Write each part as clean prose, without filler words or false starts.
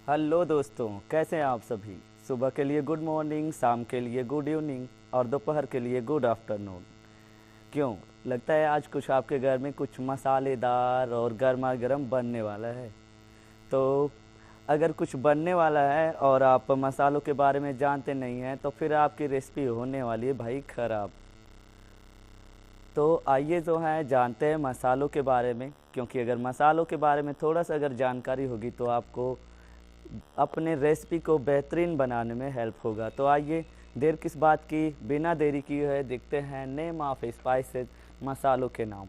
Hello दोस्तों, कैसे हैं आप सभी। सुबह के लिए गुड मॉर्निंग, शाम के लिए गुड इवनिंग और दोपहर के लिए गुड आफ्टरनून। क्यों, लगता है आज कुछ आपके घर में कुछ मसालेदार और गर्मा गर्म बनने वाला है। तो अगर कुछ बनने वाला है और आप मसालों के बारे में जानते नहीं हैं तो फिर आपकी रेसिपी होने वाली है भाई ख़राब। तो आइए जो है जानते हैं मसालों के बारे में, क्योंकि अगर मसालों के बारे में थोड़ा सा अगर जानकारी होगी तो आपको अपने रेसिपी को बेहतरीन बनाने में हेल्प होगा। तो आइए देर किस बात की, बिना देरी किए हुए देखते हैं नेम ऑफ स्पाइसेस, मसालों के नाम।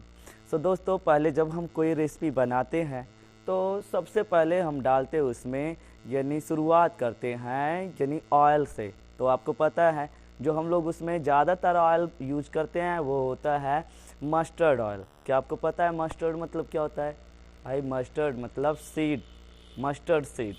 सो दोस्तों, पहले जब हम कोई रेसिपी बनाते हैं तो सबसे पहले हम डालते हैं उसमें, यानी शुरुआत करते हैं यानी ऑयल से। तो आपको पता है जो हम लोग उसमें ज़्यादातर ऑयल यूज करते हैं वो होता है मस्टर्ड ऑयल। क्या आपको पता है मस्टर्ड मतलब क्या होता है? भाई मस्टर्ड मतलब सीड, मस्टर्ड सीड,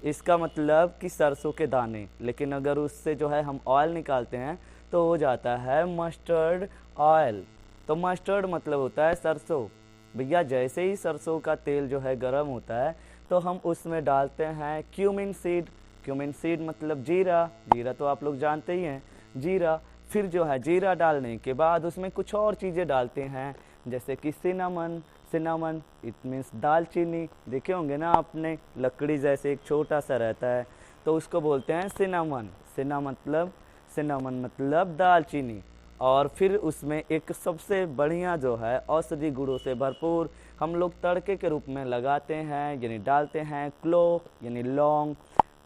इसका मतलब कि सरसों के दाने। लेकिन अगर उससे जो है हम ऑयल निकालते हैं तो हो जाता है मस्टर्ड ऑयल। तो मस्टर्ड मतलब होता है सरसों। भैया जैसे ही सरसों का तेल जो है गर्म होता है तो हम उसमें डालते हैं क्यूमिन सीड। क्यूमिन सीड मतलब जीरा, जीरा तो आप लोग जानते ही हैं, जीरा। फिर जो है जीरा डालने के बाद उसमें कुछ और चीज़ें डालते हैं, जैसे कि सिनामन। सिनामन इट मीन्स दालचीनी। देखे होंगे ना आपने, लकड़ी जैसे एक छोटा सा रहता है तो उसको बोलते हैं सिनामन। सिनामन मतलब दालचीनी। और फिर उसमें एक सबसे बढ़िया जो है औषधि गुणों से भरपूर हम लोग तड़के के रूप में लगाते हैं यानी डालते हैं क्लोव यानी लौंग।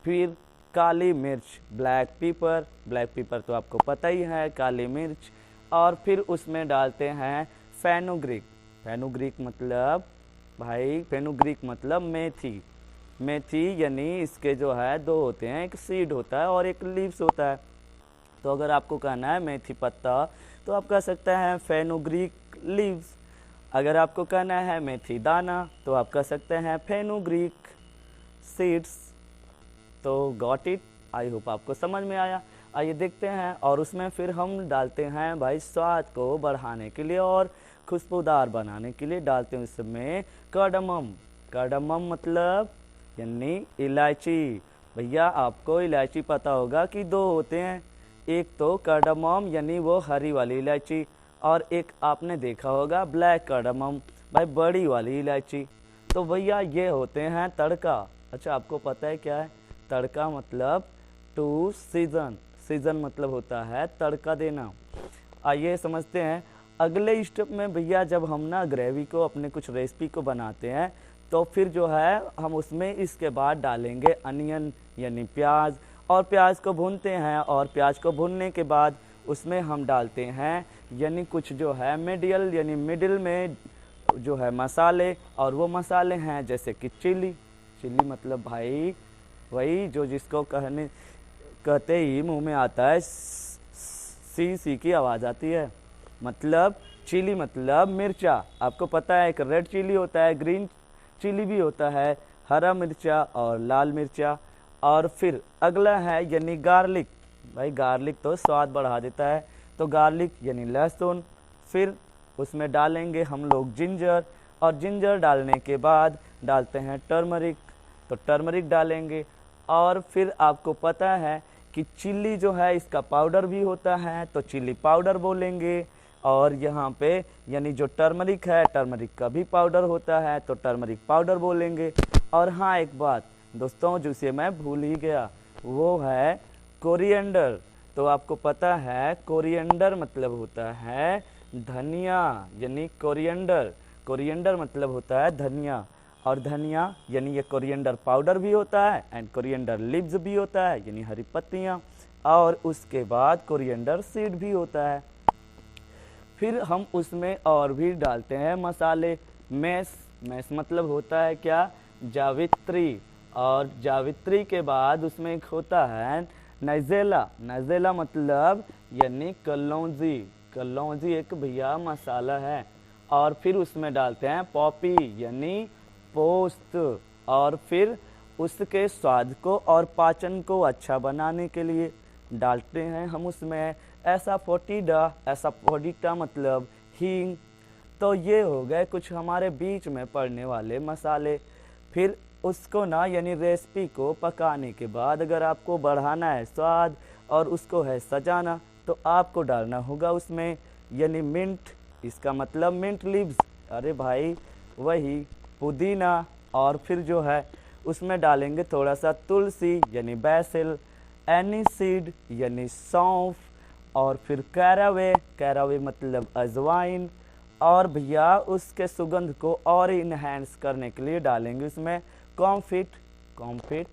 फिर काली मिर्च, ब्लैक पेपर। ब्लैक पेपर तो आपको पता ही है, काली मिर्च। और फिर उसमें डालते हैं फेनुग्रीक। फेनुग्रीक मतलब भाई, फेनुग्रीक मतलब मेथी। मेथी यानी इसके जो है दो होते हैं, एक सीड होता है और एक लीव्स होता है। तो अगर आपको कहना है मेथी पत्ता तो आप कह सकते हैं फेनुग्रीक लीव्स। अगर आपको कहना है मेथी दाना तो आप कह सकते हैं फेनुग्रीक सीड्स। तो गॉट इट, आई होप आपको समझ में आया। आइए देखते हैं। और उसमें फिर हम डालते हैं भाई स्वाद को बढ़ाने के लिए और खुशबूदार बनाने के लिए डालते हैं उसमें कार्डमम। कार्डमम मतलब यानी इलायची। भैया आपको इलायची पता होगा कि दो होते हैं, एक तो कार्डमम यानी वो हरी वाली इलायची, और एक आपने देखा होगा ब्लैक कार्डमम, भाई बड़ी वाली इलायची। तो भैया ये होते हैं तड़का। अच्छा, आपको पता है क्या है तड़का? मतलब टू सीजन। सीजन मतलब होता है तड़का देना। आइए समझते हैं अगले स्टेप में। भैया जब हम ना ग्रेवी को, अपने कुछ रेसिपी को बनाते हैं तो फिर जो है हम उसमें इसके बाद डालेंगे अनियन यानी प्याज, और प्याज को भूनते हैं। और प्याज को भूनने के बाद उसमें हम डालते हैं यानी कुछ जो है मिडियल यानी मिडिल में जो है मसाले। और वो मसाले हैं जैसे कि चिली। चिली मतलब भाई वही जो जिसको कहते ही मुंह में आता है सी सी की आवाज़ आती है। मतलब चिली मतलब मिर्चा। आपको पता है एक रेड चिली होता है, ग्रीन चिली भी होता है, हरा मिर्चा और लाल मिर्चा। और फिर अगला है यानी गार्लिक। भाई गार्लिक तो स्वाद बढ़ा देता है, तो गार्लिक यानी लहसुन। फिर उसमें डालेंगे हम लोग जिंजर, और जिंजर डालने के बाद डालते हैं टर्मरिक, तो टर्मरिक डालेंगे। और फिर आपको पता है कि चिल्ली जो है इसका पाउडर भी होता है तो चिल्ली पाउडर बोलेंगे। और यहाँ पे यानी जो टर्मरिक है, टर्मरिक का भी पाउडर होता है तो टर्मरिक पाउडर बोलेंगे। और हाँ, एक बात दोस्तों जिसे मैं भूल ही गया, वो है कोरिएंडर। तो आपको पता है कोरिएंडर मतलब होता है धनिया यानी कोरिएंडर। कोरिएंडर मतलब होता है धनिया, और धनिया यानी ये कोरिएंडर पाउडर भी होता है एंड कोरिएंडर लीव्स भी होता है यानी हरी पत्तियाँ, और उसके बाद कोरिएंडर सीड भी होता है। फिर हम उसमें और भी डालते हैं मसाले। मैस, मैस मतलब होता है क्या? जावित्री। और जावित्री के बाद उसमें एक होता है नाइजेला। नाइजेला मतलब यानी कलौंजी। कलौंजी एक भैया मसाला है। और फिर उसमें डालते हैं पॉपी यानी पोस्त। और फिर उसके स्वाद को और पाचन को अच्छा बनाने के लिए डालते हैं हम उसमें एसाफोटिडा। एसाफोटिडा मतलब हींग। तो ये हो गए कुछ हमारे बीच में पड़ने वाले मसाले। फिर उसको ना यानी रेसिपी को पकाने के बाद अगर आपको बढ़ाना है स्वाद और उसको है सजाना, तो आपको डालना होगा उसमें यानी मिंट, इसका मतलब मिंट लीव्स, अरे भाई वही पुदीना, और फिर जो है उसमें डालेंगे थोड़ा सा तुलसी यानी बैसिल, एनीसीड यानी सौंफ, और फिर कैरावे, कैरावे मतलब अजवाइन, और भैया उसके सुगंध को और इन्हेंस करने के लिए डालेंगे उसमें कॉम्फिट, कॉम्फिट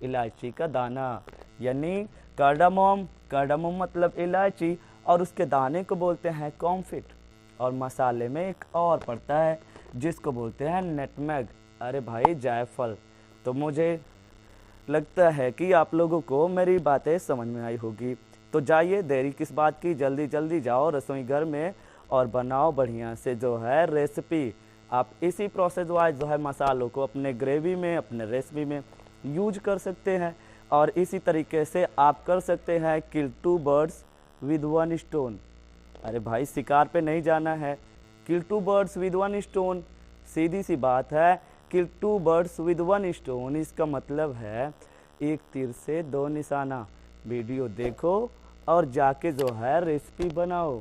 इलायची का दाना यानी कार्डामोम, कार्डामोम मतलब इलायची और उसके दाने को बोलते हैं कॉम्फिट। और मसाले में एक और पड़ता है जिसको बोलते हैं नटमेग, अरे भाई जायफल। तो मुझे लगता है कि आप लोगों को मेरी बातें समझ में आई होगी। तो जाइए, देरी किस बात की, जल्दी जल्दी जाओ रसोई घर में और बनाओ बढ़िया से जो है रेसिपी। आप इसी प्रोसेस वाइज जो है मसालों को अपने ग्रेवी में, अपने रेसिपी में यूज कर सकते हैं। और इसी तरीके से आप कर सकते हैं किल 2 बर्ड्स विद 1 स्टोन। अरे भाई शिकार पे नहीं जाना है, किल 2 बर्ड्स विद 1 स्टोन, सीधी सी बात है, किल 2 बर्ड्स विद 1 स्टोन, इसका मतलब है एक तीर से 2 निशाना। वीडियो देखो और जाके जो है रेसिपी बनाओ।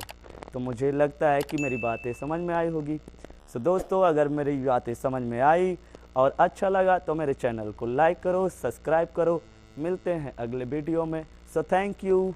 तो मुझे लगता है कि मेरी बातें समझ में आई होगी। सो दोस्तों, अगर मेरी बातें समझ में आई और अच्छा लगा तो मेरे चैनल को लाइक करो, सब्सक्राइब करो। मिलते हैं अगले वीडियो में। So thank you.